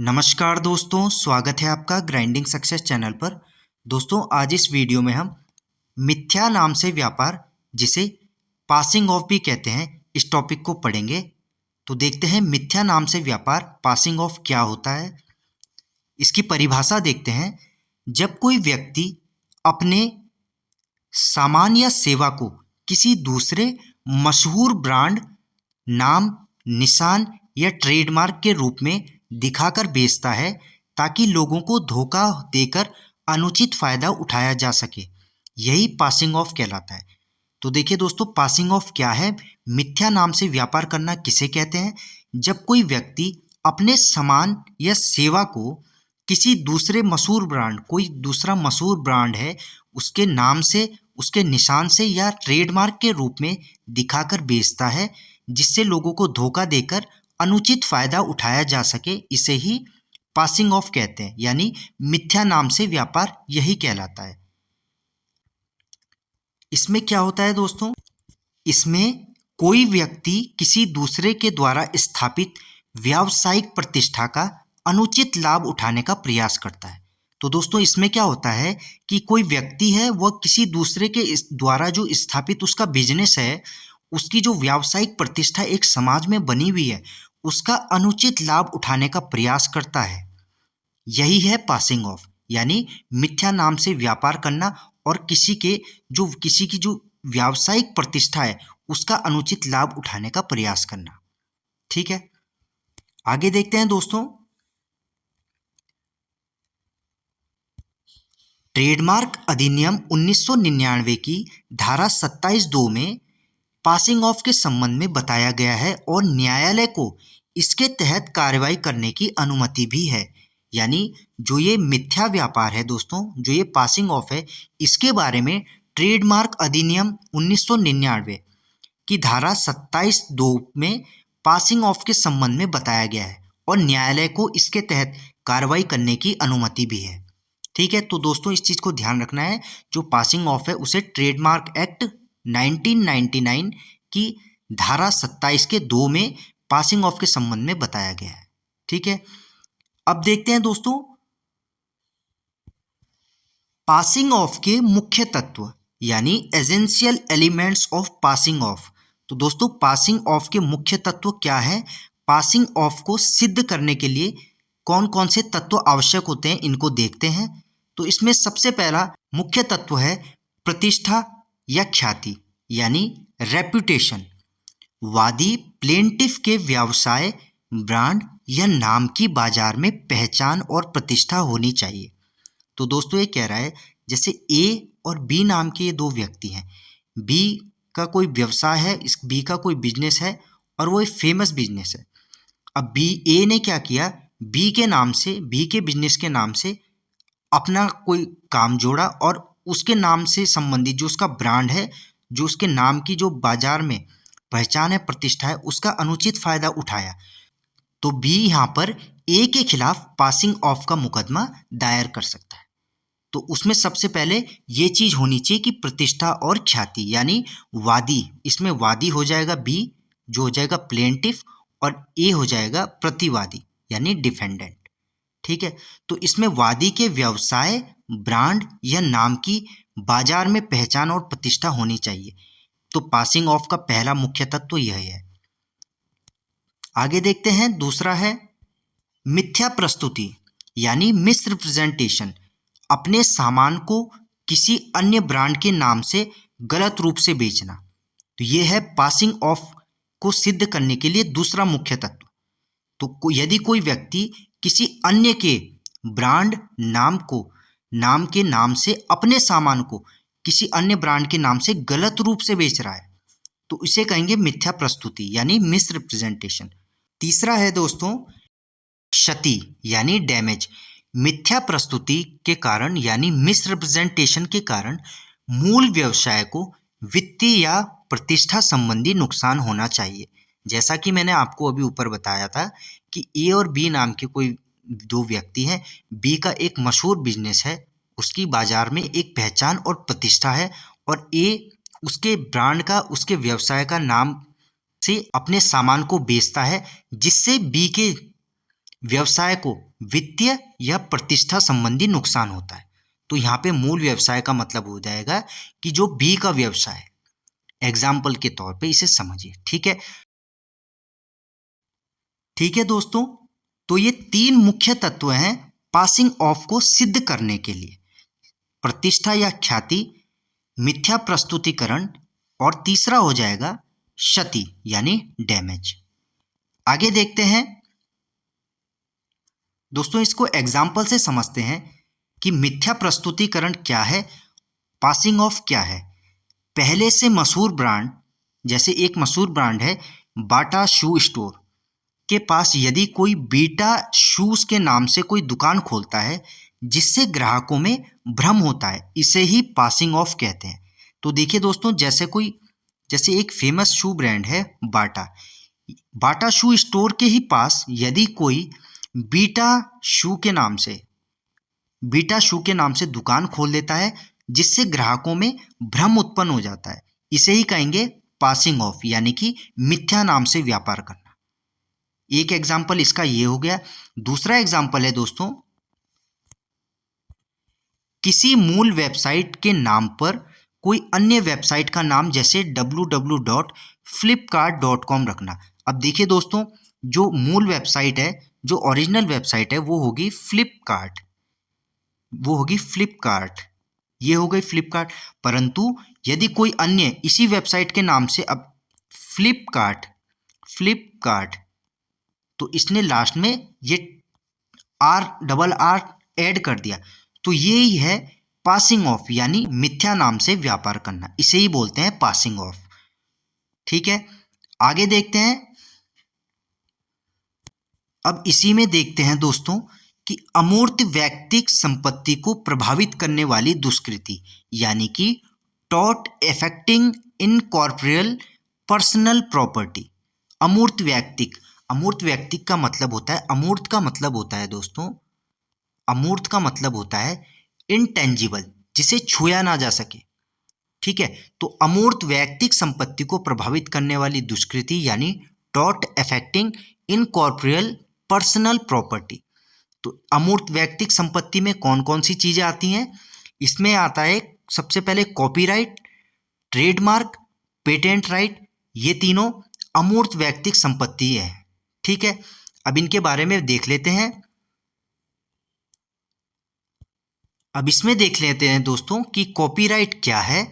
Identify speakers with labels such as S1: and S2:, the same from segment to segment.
S1: नमस्कार दोस्तों, स्वागत है आपका ग्राइंडिंग सक्सेस चैनल पर। दोस्तों, आज इस वीडियो में हम मिथ्या नाम से व्यापार, जिसे पासिंग ऑफ भी कहते हैं, इस टॉपिक को पढ़ेंगे। तो देखते हैं मिथ्या नाम से व्यापार पासिंग ऑफ क्या होता है। इसकी परिभाषा देखते हैं। जब कोई व्यक्ति अपने सामान या सेवा को किसी दूसरे मशहूर ब्रांड, नाम, निशान या ट्रेडमार्क के रूप में दिखाकर बेचता है ताकि लोगों को धोखा देकर अनुचित फायदा उठाया जा सके, यही पासिंग ऑफ कहलाता है। तो देखिए दोस्तों, पासिंग ऑफ क्या है। मिथ्या नाम से व्यापार करना किसे कहते हैं? जब कोई व्यक्ति अपने सामान या सेवा को किसी दूसरे मशहूर ब्रांड, कोई दूसरा मशहूर ब्रांड है, उसके नाम से, उसके निशान से या ट्रेडमार्क के रूप में दिखाकर बेचता है, जिससे लोगों को धोखा देकर अनुचित फायदा उठाया जा सके, इसे ही पासिंग ऑफ कहते हैं। यानी मिथ्या नाम से व्यापार यही कहलाता है। इसमें क्या होता है दोस्तों? इसमें कोई व्यक्ति किसी दूसरे के द्वारा स्थापित व्यावसायिक प्रतिष्ठा का अनुचित लाभ उठाने का प्रयास करता है। तो दोस्तों, इसमें क्या होता है कि कोई व्यक्ति है, वह किसी दूसरे के द्वारा जो स्थापित उसका बिजनेस है, उसकी जो व्यावसायिक प्रतिष्ठा एक समाज में बनी हुई है, उसका अनुचित लाभ उठाने का प्रयास करता है। यही है पासिंग ऑफ, यानी मिथ्या नाम से व्यापार करना और किसी की जो व्यावसायिक प्रतिष्ठा है, उसका अनुचित लाभ उठाने का प्रयास करना। ठीक है, आगे देखते हैं दोस्तों। ट्रेडमार्क अधिनियम 1999 की धारा 27(2) में पासिंग ऑफ के संबंध में बताया गया है और न्यायालय को इसके तहत कार्रवाई करने की अनुमति भी है। यानी जो ये मिथ्या व्यापार है दोस्तों, जो ये पासिंग ऑफ है, इसके बारे में ट्रेडमार्क अधिनियम 1999 की धारा 27(2) में पासिंग ऑफ के संबंध में बताया गया है और न्यायालय को इसके तहत कार्रवाई करने की अनुमति भी है। ठीक है, तो दोस्तों इस चीज़ को ध्यान रखना है। जो पासिंग ऑफ है उसे ट्रेडमार्क एक्ट 1999 की धारा 27 के 2 में पासिंग ऑफ के संबंध में बताया गया है। ठीक है, अब देखते हैं दोस्तों पासिंग ऑफ के मुख्य तत्व, यानी essential elements of passing of. तो दोस्तों, पासिंग ऑफ के मुख्य तत्व क्या है? पासिंग ऑफ को सिद्ध करने के लिए कौन कौन से तत्व आवश्यक होते हैं, इनको देखते हैं। तो इसमें सबसे पहला मुख्य तत्व है प्रतिष्ठा या ख्याति, यानी रेपुटेशन। वादी प्लेंटिफ के व्यवसाय, ब्रांड या नाम की बाजार में पहचान और प्रतिष्ठा होनी चाहिए। तो दोस्तों ये कह रहा है, जैसे ए और बी नाम के ये दो व्यक्ति हैं। बी का कोई व्यवसाय है, इस बी का कोई बिजनेस है और वो एक फेमस बिजनेस है। अब ए ने क्या किया, बी के नाम से, बी के बिजनेस के नाम से अपना कोई काम जोड़ा और उसके नाम से संबंधित जो उसका ब्रांड है, जो उसके नाम की जो बाजार में पहचान है, प्रतिष्ठा है, उसका अनुचित फायदा उठाया। तो बी यहाँ पर ए के खिलाफ पासिंग ऑफ का मुकदमा दायर कर सकता है। तो उसमें सबसे पहले ये चीज होनी चाहिए कि प्रतिष्ठा और ख्याति, यानी वादी। इसमें वादी हो जाएगा बी, जो हो जाएगा प्लेंटिफ, और ए हो जाएगा प्रतिवादी, यानी डिफेंडेंट। ठीक है, तो इसमें वादी के व्यवसाय, ब्रांड या नाम की बाजार में पहचान और प्रतिष्ठा होनी चाहिए। तो पासिंग ऑफ का पहला मुख्य तत्व यह है। आगे देखते हैं, दूसरा है मिथ्या प्रस्तुति, यानी मिसरिप्रेजेंटेशन। अपने सामान को किसी अन्य ब्रांड के नाम से गलत रूप से बेचना। तो यह है पासिंग ऑफ को सिद्ध करने के लिए दूसरा मुख्य तत्व। तो यदि कोई व्यक्ति किसी अन्य के ब्रांड, नाम के नाम से अपने सामान को किसी अन्य ब्रांड के नाम से गलत रूप से बेच रहा है, तो इसे कहेंगे मिथ्या प्रस्तुति, यानी मिसरिप्रेजेंटेशन। तीसरा है दोस्तों क्षति, यानी डैमेज। मिथ्या प्रस्तुति के कारण, यानी मिसरिप्रेजेंटेशन के कारण मूल व्यवसाय को वित्तीय या प्रतिष्ठा संबंधी नुकसान होना चाहिए। जैसा कि मैंने आपको अभी ऊपर बताया था कि ए और बी नाम के कोई दो व्यक्ति हैं। बी का एक मशहूर बिजनेस है, उसकी बाजार में एक पहचान और प्रतिष्ठा है, और ए उसके ब्रांड का, उसके व्यवसाय का नाम से अपने सामान को बेचता है, जिससे बी के व्यवसाय को वित्तीय या प्रतिष्ठा संबंधी नुकसान होता है। तो यहाँ पे मूल व्यवसाय का मतलब हो जाएगा कि जो बी का व्यवसाय है, एग्जाम्पल के तौर पे इसे समझिए। ठीक है, ठीक है दोस्तों, तो ये तीन मुख्य तत्व हैं पासिंग ऑफ को सिद्ध करने के लिए, प्रतिष्ठा या ख्याति, मिथ्या प्रस्तुतिकरण, और तीसरा हो जाएगा क्षति यानी डैमेज। आगे देखते हैं दोस्तों, इसको एग्जाम्पल से समझते हैं कि मिथ्या प्रस्तुतिकरण क्या है, पासिंग ऑफ क्या है। पहले से मशहूर ब्रांड, जैसे एक मशहूर ब्रांड है बाटा शू स्टोर के पास यदि कोई बीटा शूज के नाम से कोई दुकान खोलता है जिससे ग्राहकों में भ्रम होता है, इसे ही पासिंग ऑफ कहते हैं। तो देखिए दोस्तों, जैसे एक फेमस शू ब्रांड है बाटा शू स्टोर के ही पास यदि कोई बीटा शू के नाम से दुकान खोल देता है जिससे ग्राहकों में भ्रम उत्पन्न हो जाता है, इसे ही कहेंगे पासिंग ऑफ, यानी कि मिथ्या नाम से व्यापार करना। एक एग्जाम्पल इसका ये हो गया। दूसरा एग्जाम्पल है दोस्तों, किसी मूल वेबसाइट के नाम पर कोई अन्य वेबसाइट का नाम जैसे www.flipkart.com रखना। अब देखिए दोस्तों, जो मूल वेबसाइट है, जो ओरिजिनल वेबसाइट है वो होगी फ्लिपकार्ट, ये हो गई फ्लिपकार्ट। परंतु यदि कोई अन्य इसी वेबसाइट के नाम से अब फ्लिपकार्ट, तो इसने लास्ट में ये RRR ऐड कर दिया, तो ये ही है पासिंग ऑफ, यानी मिथ्या नाम से व्यापार करना, इसे ही बोलते हैं पासिंग ऑफ। ठीक है, आगे देखते हैं। अब इसी में देखते हैं दोस्तों कि अमूर्त व्यक्तिक संपत्ति को प्रभावित करने वाली दुष्कृति, यानी कि taught affecting incorporeal personal property. अमूर्त व्यक्तिक का मतलब होता है, अमूर्त का मतलब होता है दोस्तों, अमूर्त का मतलब होता है इनटेंजिबल, जिसे छुआ ना जा सके। ठीक है, तो अमूर्त व्यक्तिक संपत्ति को प्रभावित करने वाली दुष्कृति यानी taught affecting incorporeal personal property. तो अमूर्त व्यक्तिक संपत्ति में कौन कौन सी चीजें आती हैं? इसमें आता है सबसे पहले कॉपीराइट, ट्रेडमार्क, पेटेंट राइट, ये तीनों अमूर्त व्यक्तिक संपत्ति है। ठीक है, अब इनके बारे में देख लेते हैं। अब इसमें देख लेते हैं दोस्तों कि कॉपीराइट क्या है।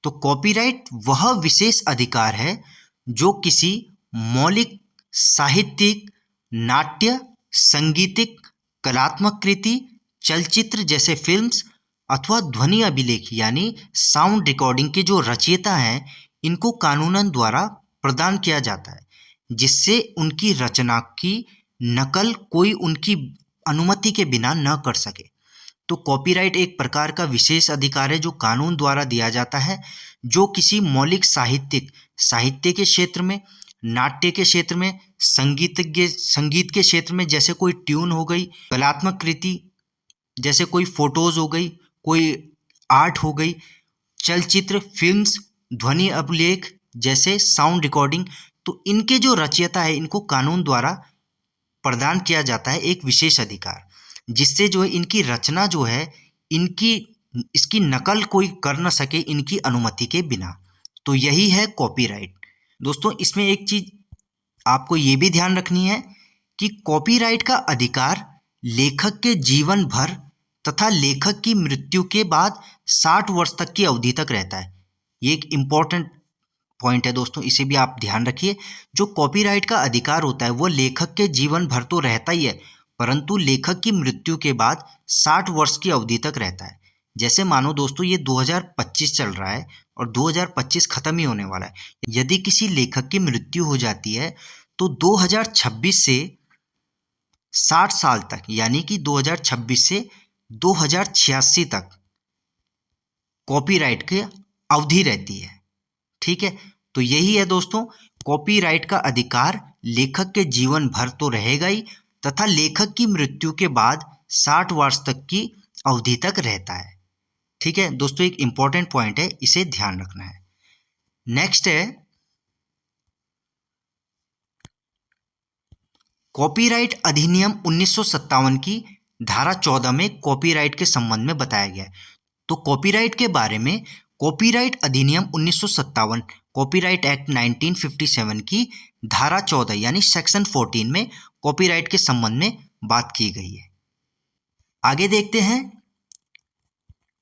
S1: तो कॉपीराइट वह विशेष अधिकार है जो किसी मौलिक, साहित्यिक, नाट्य, संगीतिक, कलात्मक कृति, चलचित्र जैसे फिल्म्स अथवा ध्वनि अभिलेख यानी साउंड रिकॉर्डिंग के जो रचयिता हैं, इनको कानूनन द्वारा प्रदान किया जाता है, जिससे उनकी रचना की नकल कोई उनकी अनुमति के बिना न कर सके। तो कॉपीराइट एक प्रकार का विशेष अधिकार है जो कानून द्वारा दिया जाता है, जो किसी मौलिक साहित्य के क्षेत्र में, नाट्य के क्षेत्र में, संगीत के क्षेत्र में, जैसे कोई ट्यून हो गई, कलात्मक कृति जैसे कोई फोटोज हो गई, कोई आर्ट हो गई, चलचित्र, फिल्म्स, ध्वनि अभिलेख जैसे साउंड रिकॉर्डिंग, तो इनके जो रचयिता है इनको कानून द्वारा प्रदान किया जाता है एक विशेष अधिकार, जिससे जो है इनकी रचना जो है इसकी नकल कोई कर न सके इनकी अनुमति के बिना। तो यही है कॉपीराइट। दोस्तों, इसमें एक चीज आपको ये भी ध्यान रखनी है कि कॉपीराइट का अधिकार लेखक के जीवन भर तथा लेखक की मृत्यु के बाद 60 वर्ष तक की अवधि तक रहता है। ये एक इम्पॉर्टेंट पॉइंट है दोस्तों, इसे भी आप ध्यान रखिए। जो कॉपीराइट का अधिकार होता है वो लेखक के जीवन भर तो रहता ही है, परंतु लेखक की मृत्यु के बाद 60 वर्ष की अवधि तक रहता है। जैसे मानो दोस्तों ये 2025 चल रहा है और 2025 खत्म ही होने वाला है। यदि किसी लेखक की मृत्यु हो जाती है तो 2026 से 60 साल तक, यानी कि 2026 से 2086 तक कॉपीराइट की अवधि रहती है। ठीक है, तो यही है दोस्तों, कॉपीराइट का अधिकार लेखक के जीवन भर तो रहेगा ही, तथा लेखक की मृत्यु के बाद 60 वर्ष तक की अवधि तक रहता है। ठीक है दोस्तों, एक इंपॉर्टेंट पॉइंट है, इसे ध्यान रखना है। नेक्स्ट है कॉपीराइट अधिनियम 1957 की धारा 14 में कॉपीराइट के संबंध में बताया गया है। तो कॉपीराइट के बारे में कॉपीराइट अधिनियम 1957 कॉपीराइट एक्ट 1957 की धारा 14 यानी सेक्शन 14 में कॉपीराइट के संबंध में बात की गई है। आगे देखते हैं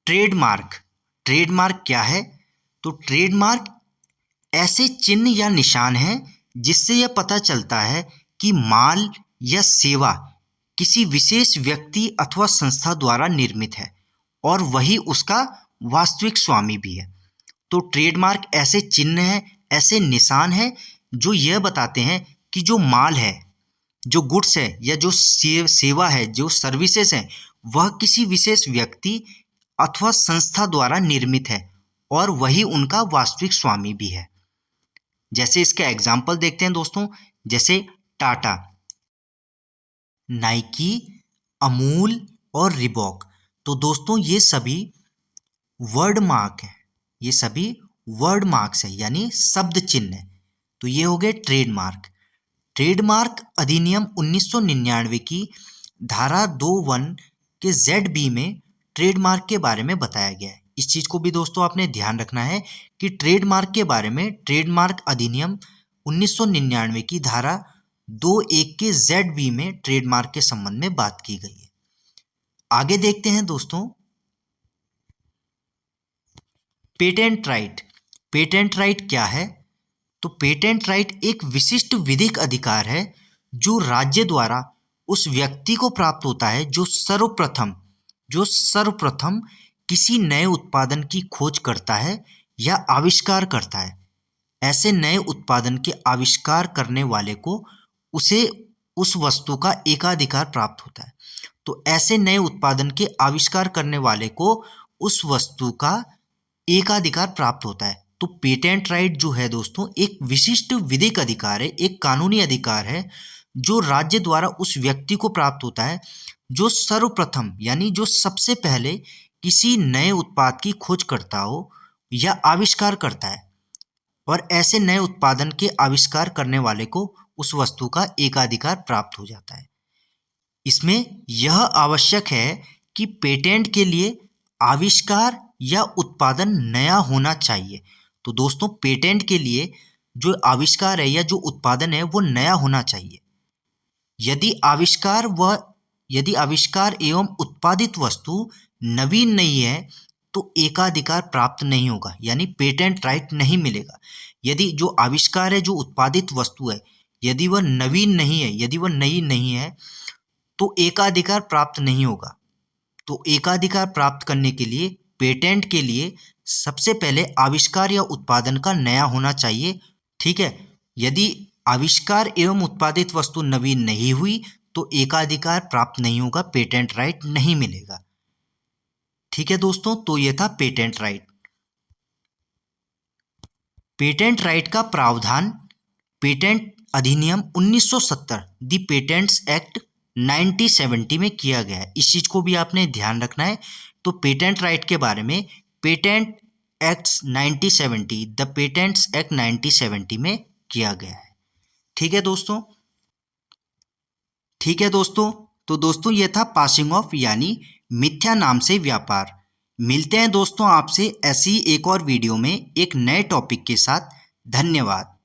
S1: ट्रेडमार्क। ट्रेडमार्क क्या है? तो ट्रेडमार्क ऐसे चिन्ह या निशान हैं जिससे यह पता चलता है कि माल या सेवा किसी विशेष व्यक्ति अथवा संस्था द्वारा निर्मित है और वही उसका वास्तविक स्वामी भी है। तो ट्रेडमार्क ऐसे चिन्ह हैं, ऐसे निशान हैं जो यह बताते हैं कि जो माल है, जो गुड्स है या जो सेवा है, जो सर्विसेज हैं, वह किसी विशेष व्यक्ति अथवा संस्था द्वारा निर्मित है और वही उनका वास्तविक स्वामी भी है। जैसे इसका एग्जाम्पल देखते हैं दोस्तों, जैसे टाटा, नाइकी, अमूल और रिबॉक। तो दोस्तों ये सभी वर्ड मार्क है, ये सभी वर्ड मार्क्स है यानी शब्द चिन्ह है। तो ये हो गए ट्रेडमार्क। ट्रेडमार्क अधिनियम 1999 की धारा 2(1) के ZB में ट्रेडमार्क के बारे में बताया गया है। इस चीज़ को भी दोस्तों आपने ध्यान रखना है कि ट्रेडमार्क के बारे में ट्रेडमार्क अधिनियम 1999 की धारा 2(1) के ZB में ट्रेडमार्क के संबंध में बात की गई है। आगे देखते हैं दोस्तों पेटेंट राइट। पेटेंट राइट क्या है? तो पेटेंट राइट एक विशिष्ट विधिक अधिकार है जो राज्य द्वारा उस व्यक्ति को प्राप्त होता है जो सर्वप्रथम किसी नए उत्पादन की खोज करता है या आविष्कार करता है। ऐसे नए उत्पादन के आविष्कार करने वाले को उसे उस वस्तु का एकाधिकार प्राप्त होता है। तो ऐसे नए उत्पादन के आविष्कार करने वाले को उस वस्तु का एकाधिकार प्राप्त होता है। तो पेटेंट राइट जो है दोस्तों एक विशिष्ट विधिक अधिकार है, एक कानूनी अधिकार है जो राज्य द्वारा उस व्यक्ति को प्राप्त होता है जो सर्वप्रथम यानी जो सबसे पहले किसी नए उत्पाद की खोज करता हो या आविष्कार करता है और ऐसे नए उत्पादन के आविष्कार करने वाले को उस वस्तु का एकाधिकार प्राप्त हो जाता है। इसमें यह आवश्यक है कि पेटेंट के लिए आविष्कार या उत्पादन नया होना चाहिए। तो दोस्तों पेटेंट के लिए जो आविष्कार है या जो उत्पादन है वो नया होना चाहिए। यदि आविष्कार एवं उत्पादित वस्तु नवीन नहीं है तो एकाधिकार प्राप्त नहीं होगा यानी पेटेंट राइट नहीं मिलेगा। यदि जो आविष्कार है, जो उत्पादित वस्तु है, यदि वह नवीन नहीं है, यदि वह नई नहीं है तो एकाधिकार प्राप्त नहीं होगा। तो एकाधिकार प्राप्त करने के लिए पेटेंट के लिए सबसे पहले आविष्कार या उत्पादन का नया होना चाहिए। ठीक है, यदि आविष्कार एवं उत्पादित वस्तु नवीन नहीं हुई तो एकाधिकार प्राप्त नहीं होगा, पेटेंट राइट नहीं मिलेगा। ठीक है दोस्तों, तो यह था पेटेंट राइट। पेटेंट राइट का प्रावधान पेटेंट अधिनियम 1970 दी पेटेंट्स एक्ट 1970 में किया गया है। इस चीज़ को भी आपने ध्यान रखना है। तो पेटेंट राइट के बारे में patent act 1970 the patents act 1970 में किया गया है। ठीक है दोस्तों, तो दोस्तों ये था पासिंग ऑफ यानी मिथ्या नाम से व्यापार। मिलते हैं दोस्तों आपसे ऐसी एक और वीडियो में एक नए टॉपिक के साथ। धन्यवाद।